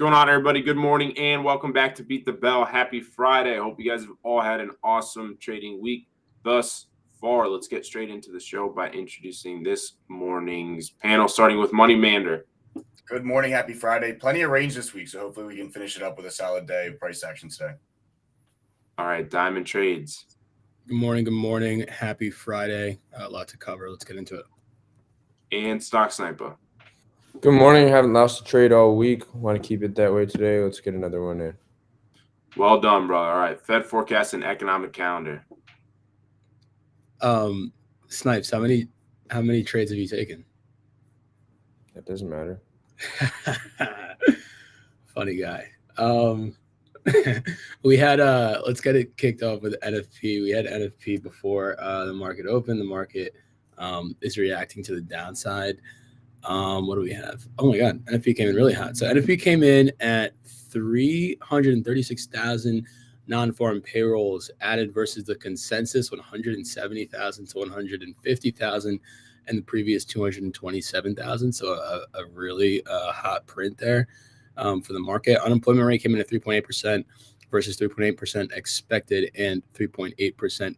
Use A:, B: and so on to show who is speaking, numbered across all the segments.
A: going on, everybody? Good morning and welcome back to Beat the Bell. Happy Friday. I hope you guys have all had an awesome trading week thus far. Let's get straight into the show by introducing this morning's panel, starting with Money Mander.
B: Good morning. Happy Friday. Plenty of range this week, so hopefully we can finish it up with a solid day of price action today.
A: All right, Diamond Trades.
C: Good morning. Good morning. Happy Friday. A lot to cover. Let's get into it.
A: And Stock Snipa.
D: Good morning. Haven't lost a trade all week. Want to keep it that way today. Let's get another one in.
A: Well done, brother. All right, Fed forecast and economic calendar.
C: Snipes, how many trades have you taken?
D: That doesn't matter.
C: Funny guy. We had let's get it kicked off with NFP. We had NFP before the market opened. The market is reacting to the downside. What do we have? Oh my God, NFP came in really hot. So NFP came in at 336,000 non-farm payrolls added versus the consensus 170,000 to 150,000 and the previous 227,000. So a really hot print there for the market. Unemployment rate came in at 3.8% versus 3.8% expected and 3.8%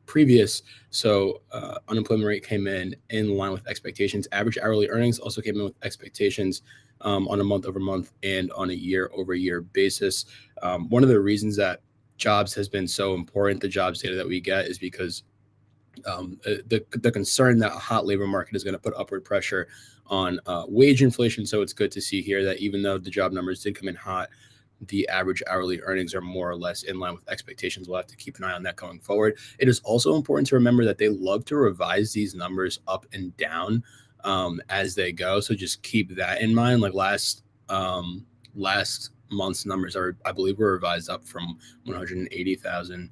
C: previous. So unemployment rate came in line with expectations. Average hourly earnings also came in with expectations on a month over month and on a year over year basis. One of the reasons that jobs has been so important, the jobs data that we get, is because the concern that a hot labor market is going to put upward pressure on wage inflation. So it's good to see here that even though the job numbers did come in hot, the average hourly earnings are more or less in line with expectations. We'll have to keep an eye on that going forward. It is also important to remember that they love to revise these numbers up and down as they go. So just keep that in mind. Like last month's numbers I believe were revised up from 180,000.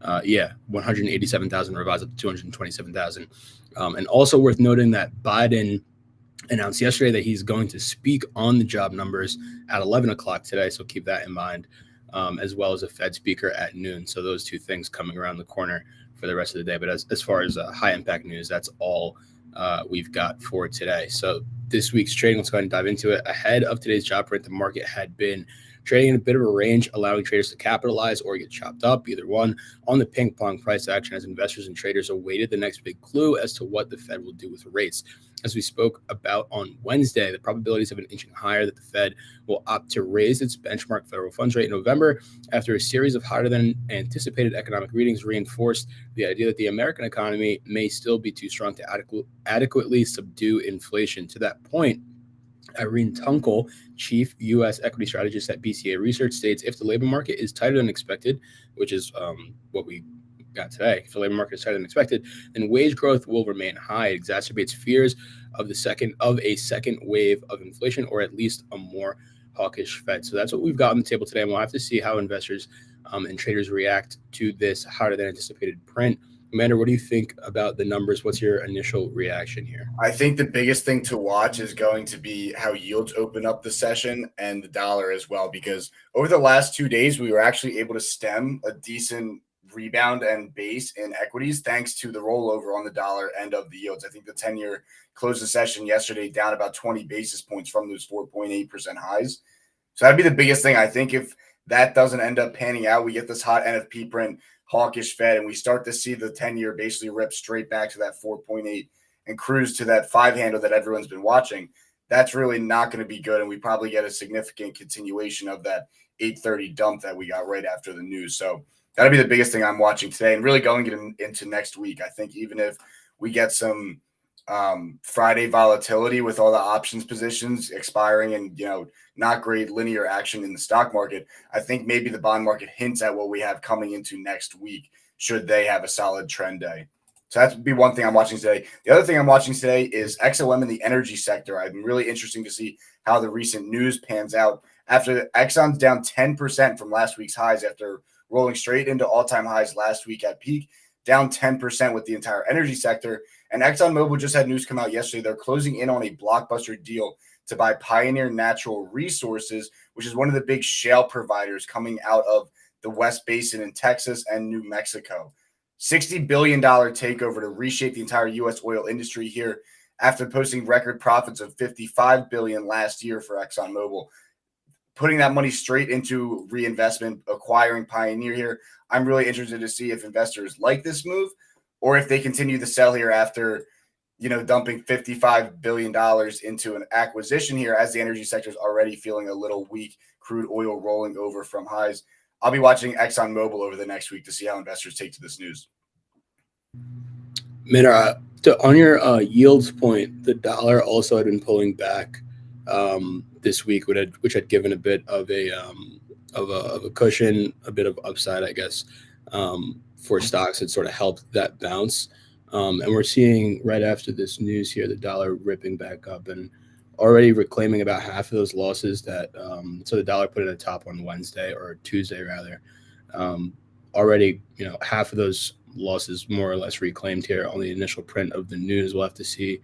C: 187,000 revised up to 227,000. And also worth noting that Biden announced yesterday that he's going to speak on the job numbers at 11 o'clock today. So keep that in mind, as well as a Fed speaker at noon. So those two things coming around the corner for the rest of the day. But as far as high impact news, that's all we've got for today. So this week's trading, let's go ahead and dive into it. Ahead of today's job print, the market had been trading in a bit of a range, allowing traders to capitalize or get chopped up, either one, on the ping pong price action as investors and traders awaited the next big clue as to what the Fed will do with rates. As we spoke about on Wednesday, the probabilities have been inching higher that the Fed will opt to raise its benchmark federal funds rate in November after a series of hotter than anticipated economic readings reinforced the idea that the American economy may still be too strong to adequately subdue inflation. To that point, Irene Tunkel, chief U.S. equity strategist at BCA Research, states if the labor market is tighter than expected, which is what we got today, if the labor market is tighter than expected, then wage growth will remain high. It exacerbates fears of a second wave of inflation, or at least a more hawkish Fed. So that's what we've got on the table today, and we'll have to see how investors and traders react to this hotter than anticipated print. Mander, what do you think about the numbers? What's your initial reaction here?
B: I think the biggest thing to watch is going to be how yields open up the session and the dollar as well, because over the last 2 days, we were actually able to stem a decent rebound and base in equities thanks to the rollover on the dollar end of the yields. I think the 10-year closed the session yesterday down about 20 basis points from those 4.8% highs. So that'd be the biggest thing. I think if that doesn't end up panning out, we get this hot NFP print, hawkish Fed, and we start to see the 10-year basically rip straight back to that 4.8 and cruise to that 5 handle that everyone's been watching. That's really not going to be good, and we probably get a significant continuation of that 830 dump that we got right after the news. So that'll be the biggest thing I'm watching today, and really going into next week. I think even if we get some Friday volatility with all the options positions expiring and, not great linear action in the stock market, I think maybe the bond market hints at what we have coming into next week should they have a solid trend day. So that would be one thing I'm watching today. The other thing I'm watching today is XOM in the energy sector. I'm really interesting to see how the recent news pans out. After Exxon's down 10% from last week's highs after rolling straight into all-time highs last week at peak, down 10% with the entire energy sector. And ExxonMobil just had news come out yesterday. They're closing in on a blockbuster deal to buy Pioneer Natural Resources, which is one of the big shale providers coming out of the West Basin in Texas and New Mexico. $60 billion takeover to reshape the entire U.S. oil industry here after posting record profits of $55 billion last year for ExxonMobil. putting that money straight into reinvestment, acquiring Pioneer here. I'm really interested to see if investors like this move or if they continue to sell here after, dumping $55 billion into an acquisition here as the energy sector is already feeling a little weak, crude oil rolling over from highs. I'll be watching ExxonMobil over the next week to see how investors take to this news.
C: Mander, on your yields point, the dollar also had been pulling back this week, which had given a bit of a cushion, a bit of upside, I guess, for stocks. It sort of helped that bounce. And we're seeing right after this news here, the dollar ripping back up and already reclaiming about half of those losses that so the dollar put in a top on Wednesday or Tuesday rather. Already, half of those losses more or less reclaimed here on the initial print of the news. We'll have to see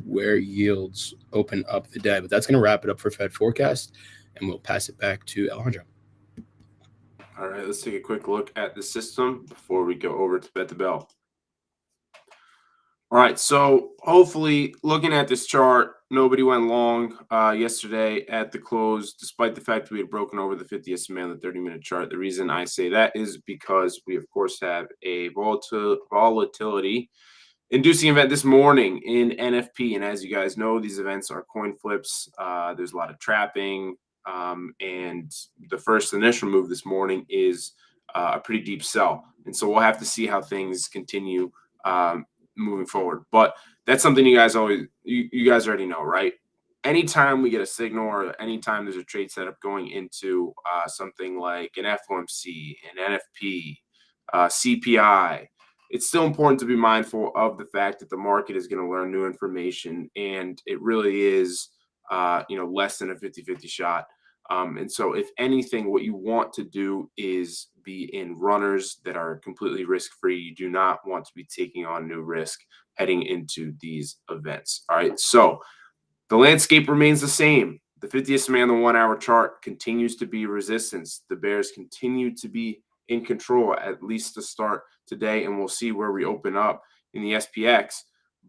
C: where yields open up the day, but that's going to wrap it up for Fed forecast, and we'll pass it back to Alejandro.
A: All right, let's take a quick look at the system before we go over to Bet the Bell. All right, so hopefully looking at this chart, nobody went long yesterday at the close, despite the fact that we had broken over the 50 SMA on the 30-minute chart. The reason I say that is because we, of course, have a volatility-inducing event this morning in NFP. And as you guys know, these events are coin flips. There's a lot of trapping. And the first initial move this morning is a pretty deep sell. And so we'll have to see how things continue moving forward. But that's something you guys already know, right? Anytime we get a signal or anytime there's a trade setup going into something like an FOMC, an NFP, CPI, it's still important to be mindful of the fact that the market is going to learn new information, and it really is less than a 50-50 shot. And so if anything, what you want to do is be in runners that are completely risk-free. You do not want to be taking on new risk heading into these events. All right. So the landscape remains the same. The 50 SMA on the 1 hour chart continues to be resistance. The bears continue to be in control, at least to start today. And we'll see where we open up in the SPX.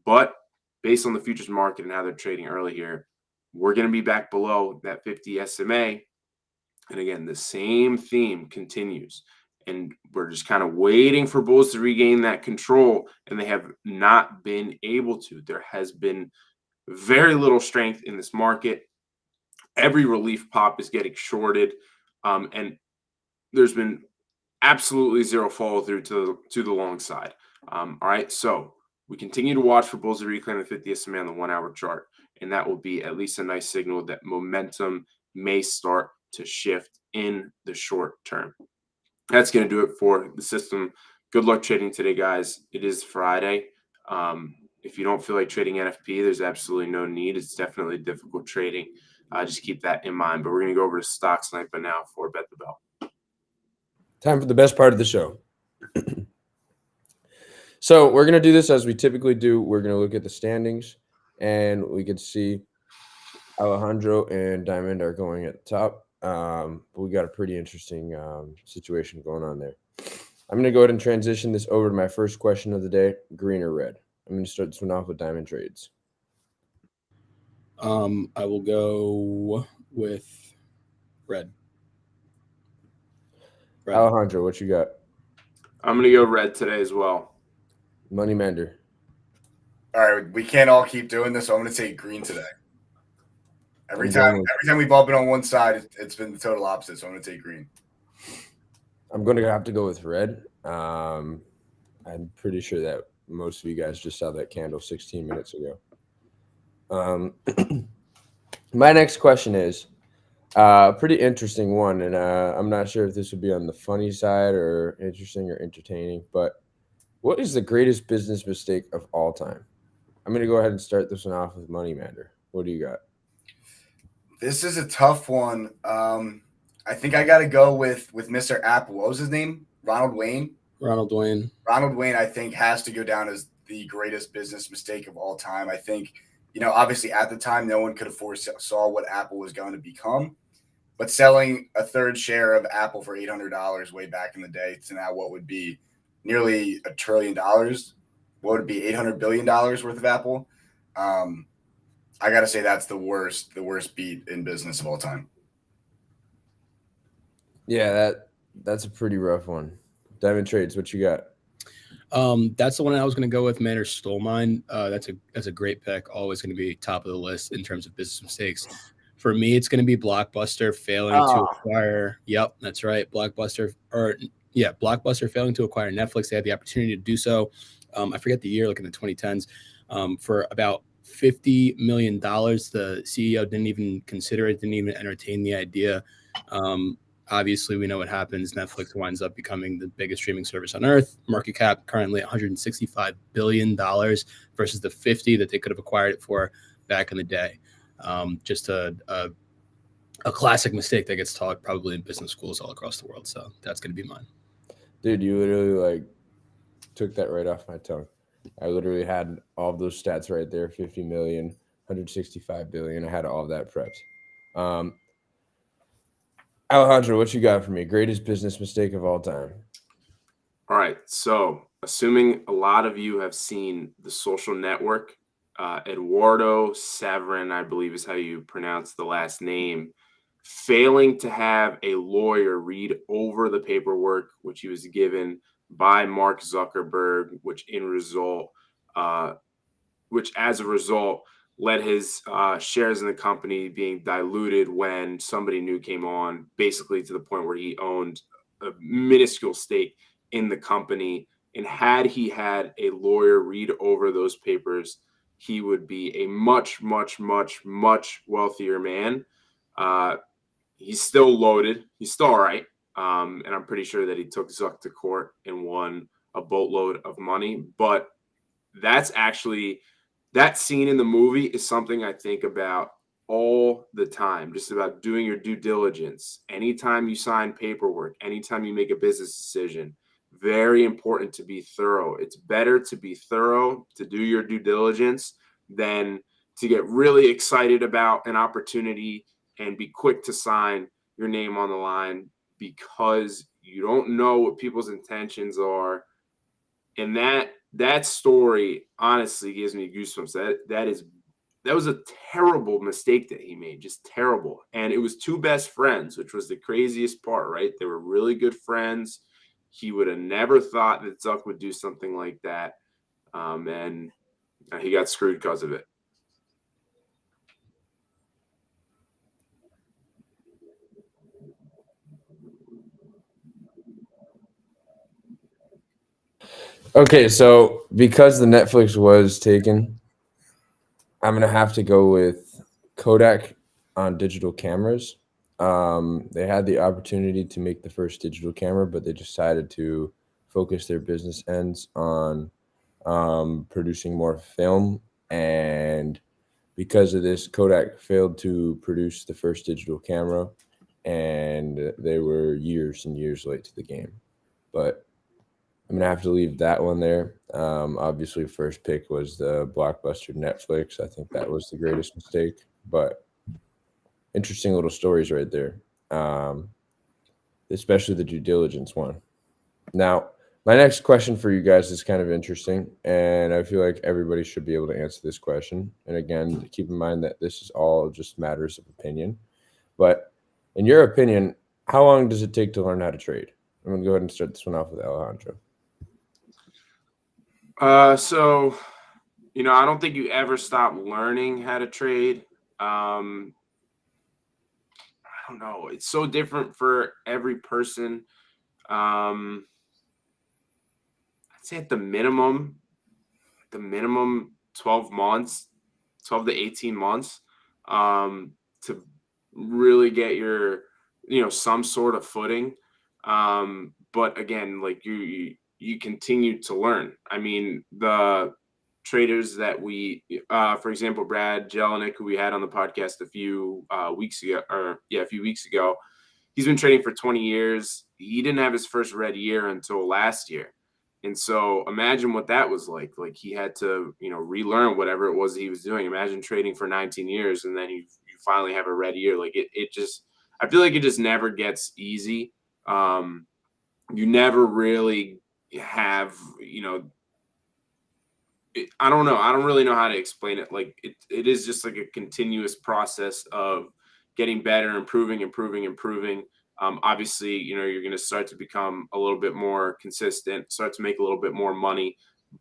A: But based on the futures market and how they're trading early here, we're going to be back below that 50 SMA. And again, the same theme continues. And we're just kind of waiting for bulls to regain that control. And they have not been able to. There has been very little strength in this market. Every relief pop is getting shorted. And there's been absolutely zero follow through to the long side. All right. So we continue to watch for bulls to reclaim the 50 SMA on the 1 hour chart. And that will be at least a nice signal that momentum may start to shift in the short term. That's going to do it for the system. Good luck trading today, guys. It is Friday. If you don't feel like trading NFP, there's absolutely no need. It's definitely difficult trading. Just keep that in mind. But we're going to go over to stock Snipa now for Bet the Bell.
D: Time for the best part of the show. So we're going to do this as we typically do. We're going to look at the standings, and we can see Alejandro and Diamond are going at the top. But we got a pretty interesting situation going on there. I'm going to go ahead and transition this over to my first question of the day, green or red. I'm going to start this one off with Diamond Trades.
C: I will go with red.
D: Alejandro, what you got?
A: I'm going to go red today as well.
D: Money Mander.
B: All right, we can't all keep doing this, so I'm going to take green today. Every time we bump it on one side, it's been the total opposite, so I'm going to take green.
D: I'm going to have to go with red. I'm pretty sure that most of you guys just saw that candle 16 minutes ago. My next question is a pretty interesting one, and I'm not sure if this would be on the funny side or interesting or entertaining, but what is the greatest business mistake of all time? I'm going to go ahead and start this one off with Money Mander. What do you got?
B: This is a tough one. I think I got to go with Mr. Apple. What was his name? Ronald Wayne?
C: Ronald Wayne, I
B: think, has to go down as the greatest business mistake of all time. I think, obviously at the time, no one could have foresaw what Apple was going to become. But selling a third share of Apple for $800 way back in the day to now what would be nearly $1 trillion, what would be $800 billion worth of Apple? I got to say that's the worst beat in business of all time.
D: Yeah, that's a pretty rough one. Diamond Trades, what you got?
C: That's the one I was going to go with. Mander stole mine. That's a great pick. Always going to be top of the list in terms of business mistakes. For me, it's going to be Blockbuster failing to acquire. Yep, that's right. Blockbuster failing to acquire Netflix. They had the opportunity to do so. I forget the year, like in the 2010s, for about $50 million. The CEO didn't even consider it, didn't even entertain the idea. Obviously, we know what happens. Netflix winds up becoming the biggest streaming service on earth. Market cap currently $165 billion versus the 50 that they could have acquired it for back in the day. Just a classic mistake that gets taught probably in business schools all across the world. So that's going to be mine.
D: Dude, you literally took that right off my tongue. I literally had all of those stats right there: 50 million, 165 billion. I had all of that prepped. Alejandro, what you got for me? Greatest business mistake of all time.
A: All right. So, assuming a lot of you have seen The Social Network, Eduardo Saverin, I believe is how you pronounce the last name, failing to have a lawyer read over the paperwork which he was given by Mark Zuckerberg, which as a result led his shares in the company being diluted when somebody new came on, basically to the point where he owned a minuscule stake in the company. And had he had a lawyer read over those papers, he would be a much, much, much, much wealthier man. He's still loaded. He's still all right. And I'm pretty sure that he took Zuck to court and won a boatload of money. But that's actually, that scene in the movie is something I think about all the time, just about doing your due diligence. Anytime you sign paperwork, anytime you make a business decision, very important to be thorough. It's better to be thorough, to do your due diligence, than to get really excited about an opportunity and be quick to sign your name on the line, because you don't know what people's intentions are. And that story honestly gives me goosebumps. That was a terrible mistake that he made, just terrible. And it was two best friends, which was the craziest part, right? They were really good friends. He would have never thought that Zuck would do something like that. And he got screwed because of it.
D: Okay, so because the Netflix was taken, I'm going to have to go with Kodak on digital cameras. They had the opportunity to make the first digital camera, but they decided to focus their business ends on producing more film. And because of this, Kodak failed to produce the first digital camera, and they were years and years late to the game. But I'm gonna have to leave that one there. Obviously, first pick was the blockbuster Netflix. I think that was the greatest mistake, but interesting little stories right there, especially the due diligence one. Now, my next question for you guys is kind of interesting, and I feel like everybody should be able to answer this question. And again, keep in mind that this is all just matters of opinion. But in your opinion, how long does it take to learn how to trade? I'm gonna go ahead and start this one off with Alejandro.
A: So, I don't think you ever stop learning how to trade. I don't know. It's so different for every person. I'd say at the minimum 12 months, 12 to 18 months, to really get your, some sort of footing. But again, like you continue to learn. I mean, the traders that for example, Brad Jelinek, who we had on the podcast a few weeks ago, he's been trading for 20 years. He didn't have his first red year until last year. And so imagine what that was like. Like he had to, relearn whatever it was he was doing. Imagine trading for 19 years and then you finally have a red year. Like it just, I feel like it just never gets easy. You never really have, I don't know. I don't really know how to explain it. Like it is just like a continuous process of getting better, improving. Obviously, you're going to start to become a little bit more consistent, start to make a little bit more money,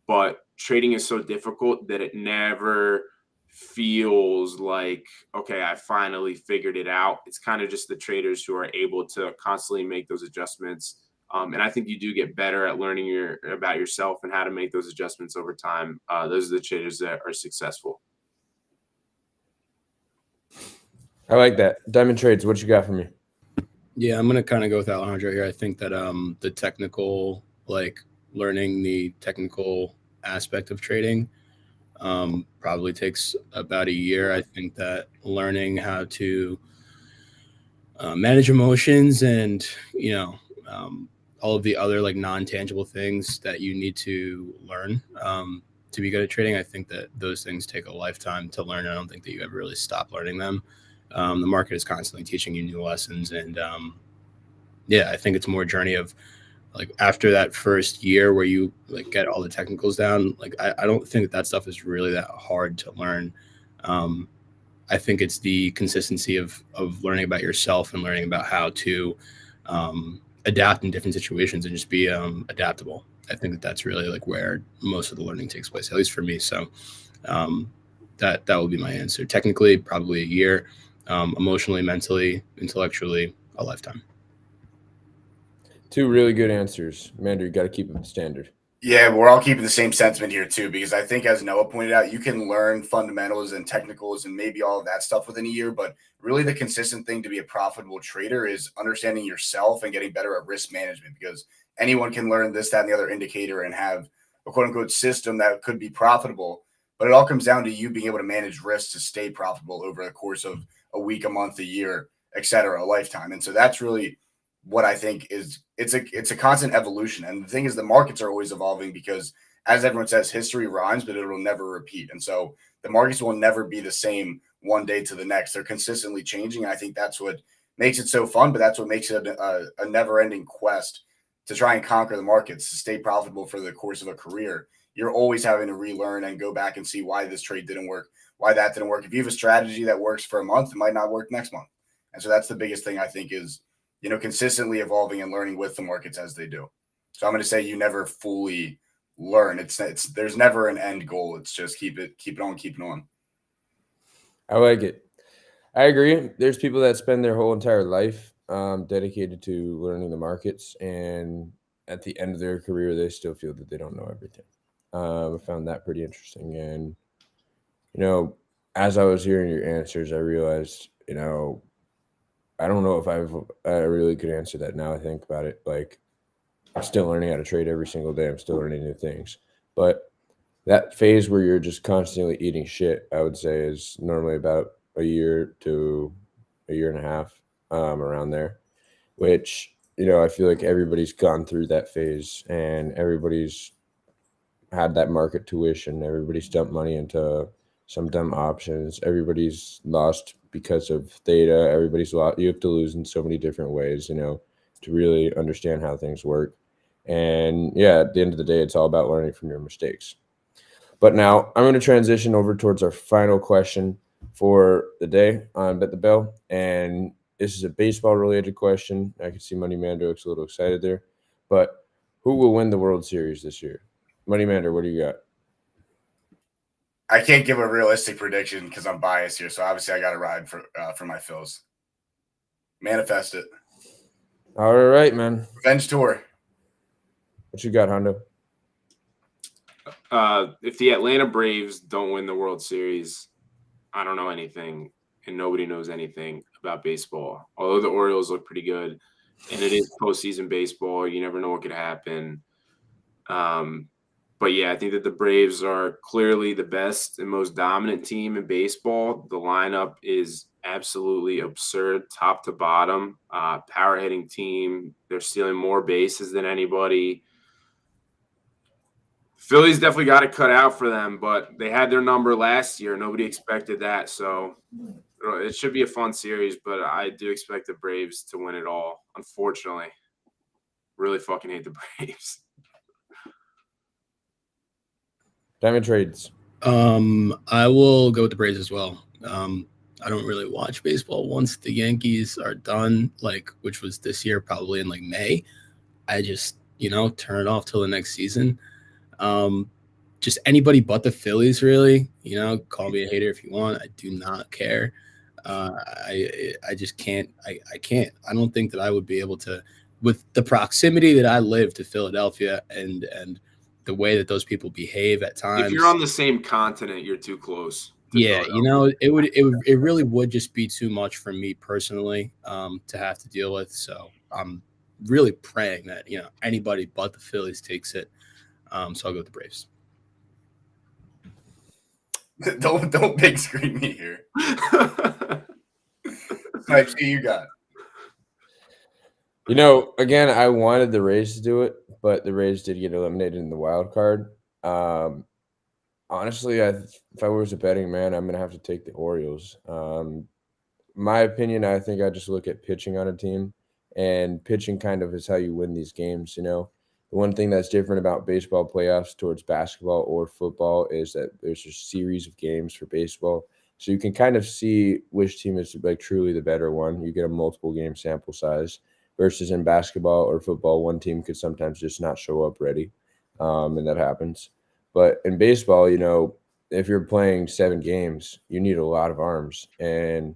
A: but trading is so difficult that it never feels like, okay, I finally figured it out. It's kind of just the traders who are able to constantly make those adjustments. And I think you do get better at learning about yourself and how to make those adjustments over time. Those are the traders that are successful.
D: I like that. Diamond Trades, what you got for me?
C: Yeah, I'm gonna kind of go with Alejandro here. I think that the technical, like learning the technical aspect of trading, probably takes about a year. I think that learning how to manage emotions and all of the other like non-tangible things that you need to learn to be good at trading, I think that those things take a lifetime to learn. I don't think that you ever really stop learning them. The market is constantly teaching you new lessons, and I think it's more a journey of like after that first year where you like get all the technicals down. Like I don't think that stuff is really that hard to learn. I think it's the consistency of learning about yourself and learning about how to adapt in different situations and just be adaptable. I think that that's really like where most of the learning takes place, at least for me. So that will be my answer. Technically, probably a year. Emotionally, mentally, intellectually, a lifetime.
D: Two really good answers. Mander, you got to keep them standard.
B: Yeah, we're all keeping the same sentiment here too, because I think, as Noah pointed out, you can learn fundamentals and technicals and maybe all of that stuff within a year, but really the consistent thing to be a profitable trader is understanding yourself and getting better at risk management, because anyone can learn this, that, and the other indicator and have a quote unquote system that could be profitable, but it all comes down to you being able to manage risks to stay profitable over the course of a week, a month, a year, etc., a lifetime. And so that's really what I think is it's a constant evolution. And the thing is, the markets are always evolving because, as everyone says, history rhymes, but it'll never repeat. And so the markets will never be the same one day to the next. They're consistently changing. And I think that's what makes it so fun, but that's what makes it a never-ending quest to try and conquer the markets, to stay profitable for the course of a career. You're always having to relearn and go back and see why this trade didn't work, why that didn't work. If you have a strategy that works for a month, it might not work next month. And so that's the biggest thing, I think, is consistently evolving and learning with the markets as they do. So I'm going to say you never fully learn. It's there's never an end goal. It's just keep it on.
D: I like it. I agree. There's people that spend their whole entire life dedicated to learning the markets, and at the end of their career, they still feel that they don't know everything. I found that pretty interesting. And, as I was hearing your answers, I realized, I don't know if I have a really good answer that now I think about it. Like, I'm still learning how to trade every single day. I'm still learning new things. But that phase where you're just constantly eating shit, I would say, is normally about a year to a year and a half, around there, which, I feel like everybody's gone through that phase and everybody's had that market tuition. Everybody's dumped money into some dumb options. Everybody's lost because of theta. Everybody's lost. You have to lose in so many different ways, to really understand how things work. And at the end of the day, it's all about learning from your mistakes. But now I'm going to transition over towards our final question for the day on Bet the Bell. And this is a baseball related question. I can see Money Mander looks a little excited there. But who will win the World Series this year? Money Mander, what do you got?
B: I can't give a realistic prediction because I'm biased here. So obviously I got to ride for my Phils. Manifest it.
D: All right, man.
B: Revenge tour.
D: What you got, Hondo?
A: If the Atlanta Braves don't win the World Series, I don't know anything, and nobody knows anything about baseball. Although the Orioles look pretty good, and it is postseason baseball, you never know what could happen. But I think that the Braves are clearly the best and most dominant team in baseball. The lineup is absolutely absurd, top to bottom. Power hitting team. They're stealing more bases than anybody. Phillies definitely got it cut out for them, but they had their number last year. Nobody expected that. So it should be a fun series, but I do expect the Braves to win it all, unfortunately. Really fucking hate the Braves.
D: Diamond Trades.
C: I will go with the Braves as well. I don't really watch baseball. Once the Yankees are done, like which was this year, probably in like May, I just turn it off till the next season. Just anybody but the Phillies, really. Call me a hater if you want. I do not care. I just can't. I can't. I don't think that I would be able to, with the proximity that I live to Philadelphia and the way that those people behave at times.
A: If you're on the same continent, you're too close.
C: Yeah, it really would just be too much for me personally to have to deal with. So I'm really praying that anybody but the Phillies takes it. So I'll go with the Braves.
B: Don't big screen me here. Snipes, who you got?
D: Again, I wanted the Rays to do it, but the Rays did get eliminated in the wild card. Honestly, if I was a betting man, I'm going to have to take the Orioles. My opinion, I think I just look at pitching on a team, and pitching kind of is how you win these games. The one thing that's different about baseball playoffs towards basketball or football is that there's a series of games for baseball. So you can kind of see which team is like truly the better one. You get a multiple game sample size versus in basketball or football, one team could sometimes just not show up ready. And that happens. But in baseball, if you're playing 7 games, you need a lot of arms. And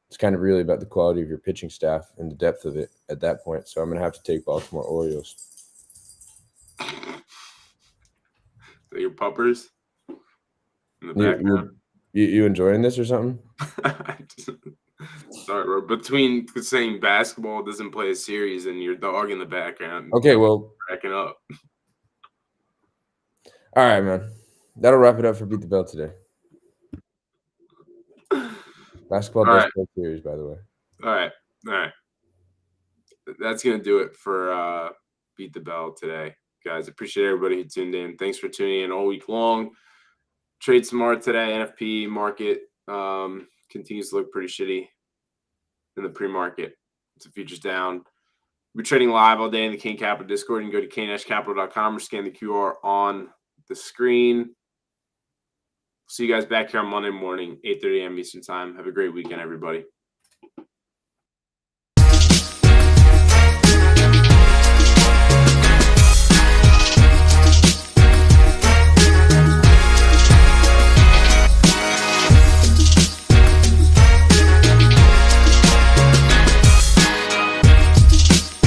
D: it's kind of really about the quality of your pitching staff and the depth of it at that point. So I'm going to have to take Baltimore Orioles.
A: So your puppers in the background.
D: You enjoying this or something?
A: Sorry, bro. Between saying basketball doesn't play a series and your dog in the background.
D: Okay, well,
A: cracking up.
D: All right, man. That'll wrap it up for Beat the Bell today. Basketball does play series, by the way.
A: All right. That's gonna do it for Beat the Bell today, guys. Appreciate everybody who tuned in. Thanks for tuning in all week long. Trade smart today. NFP market continues to look pretty shitty in the pre-market. It's a futures down. We're trading live all day in the Kane Capital Discord. You can go to kane-capital.com or scan the QR on the screen. See you guys back here on Monday morning, 8:30 a.m. Eastern time. Have a great weekend, everybody.